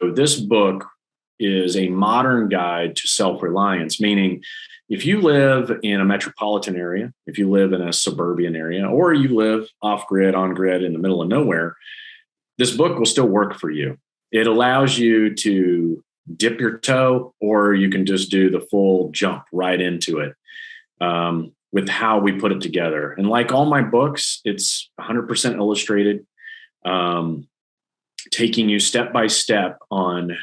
So this book is a modern guide to self-reliance, meaning if you live in a metropolitan area, if you live in a suburban area, or you live off-grid, on-grid in the middle of nowhere, this book will still work for you. It allows you to dip your toe, or you can just do the full jump right into it with how we put it together. And like all my books, it's 100% illustrated, taking you step by step on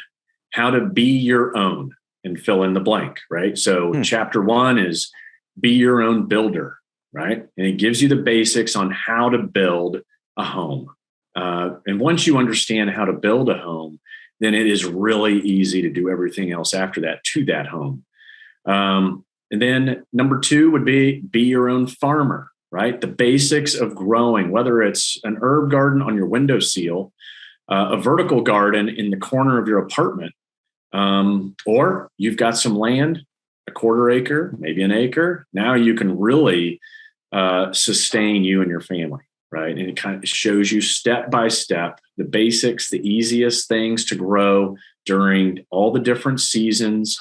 how to be your own and fill in the blank, right? So chapter 1 is be your own builder, right? And it gives you the basics on how to build a home. And once you understand how to build a home, then it is really easy to do everything else after that to that home. And then number 2 would be your own farmer, right? The basics of growing, whether it's an herb garden on your windowsill, a vertical garden in the corner of your apartment, or you've got some land, a quarter acre, maybe an acre. Now you can really sustain you and your family, right? And it kind of shows you step by step the basics, the easiest things to grow during all the different seasons,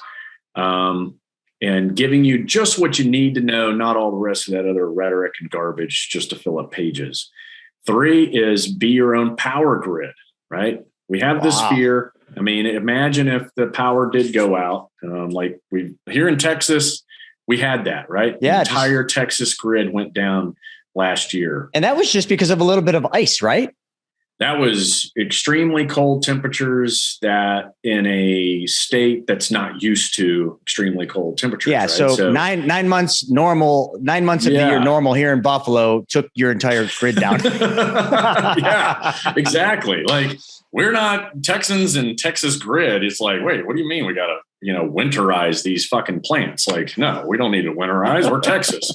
and giving you just what you need to know, not all the rest of that other rhetoric and garbage just to fill up pages. 3 is be your own power grid, right? We have this fear. I mean, imagine if the power did go out, like we here in Texas, we had that, right? Yeah, the entire Texas grid went down last year. And that was just because of a little bit of ice, right? That was extremely cold temperatures that in a state that's not used to extremely cold temperatures. Yeah. Right? So 9 months normal, 9 months of the year normal here in Buffalo took your entire grid down. Yeah, exactly. Like we're not Texans and Texas grid. It's like, wait, what do you mean we got to, winterize these fucking plants? Like, no, we don't need to winterize. We're Texas.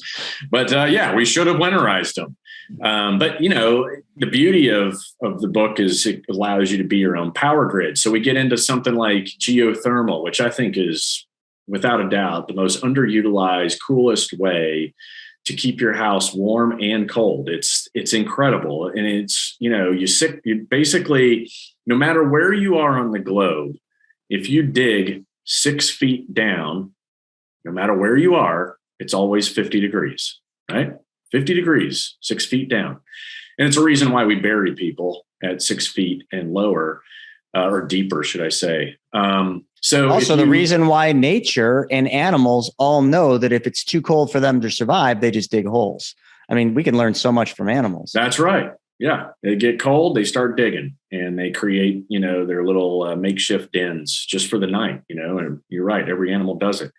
But yeah, we should have winterized them. But the beauty of the book is it allows you to be your own power grid. So we get into something like geothermal, which I think is without a doubt the most underutilized, coolest way to keep your house warm and cold. It's incredible. And it's, you basically, no matter where you are on the globe, if you dig 6 feet down, no matter where you are, it's always 50 degrees, right? 50 degrees, 6 feet down. And it's a reason why we bury people at 6 feet and lower, or deeper, should I say. So also the reason why nature and animals all know that if it's too cold for them to survive, they just dig holes. I mean, we can learn so much from animals. That's right. Yeah. They get cold, they start digging, and they create, their little makeshift dens just for the night, and you're right. Every animal does it.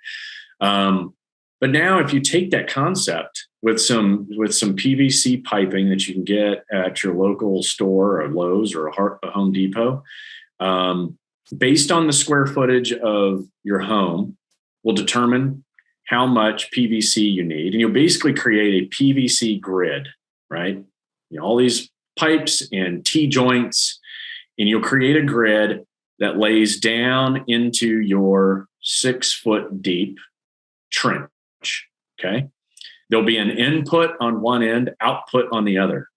But now if you take that concept with some PVC piping that you can get at your local store or Lowe's or a Home Depot, based on the square footage of your home, will determine how much PVC you need. And you'll basically create a PVC grid, right? All these pipes and T-joints, and you'll create a grid that lays down into your 6 foot deep trench. Okay. There'll be an input on one end, output on the other.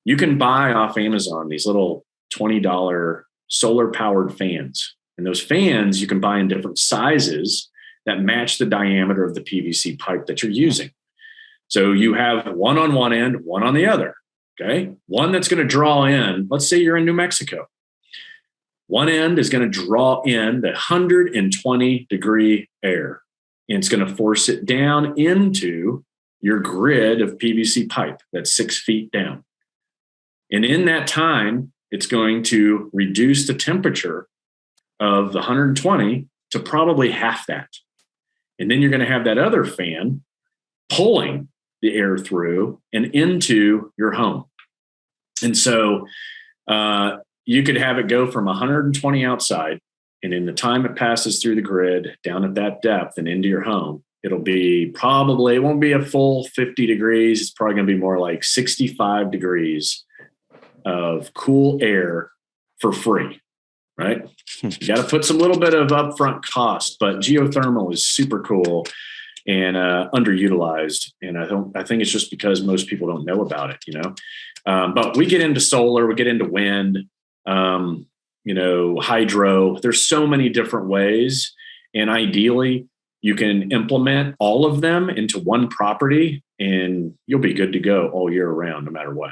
You can buy off Amazon these little $20 solar powered fans. And those fans you can buy in different sizes that match the diameter of the PVC pipe that you're using. So you have one on one end, one on the other. Okay. One that's going to draw in, let's say you're in New Mexico. One end is going to draw in the 120 degree air, and it's going to force it down into your grid of PVC pipe that's 6 feet down. And in that time, it's going to reduce the temperature of the 120 to probably half that. And then you're going to have that other fan pulling the air through and into your home. And so you could have it go from 120 outside, and in the time it passes through the grid down at that depth and into your home, it'll be probably, it won't be a full 50 degrees. It's probably going to be more like 65 degrees of cool air for free, right? You got to put some little bit of upfront cost, but geothermal is super cool and underutilized. And I think it's just because most people don't know about it, But we get into solar, we get into wind. hydro. There's so many different ways. And ideally, you can implement all of them into one property and you'll be good to go all year round, no matter what.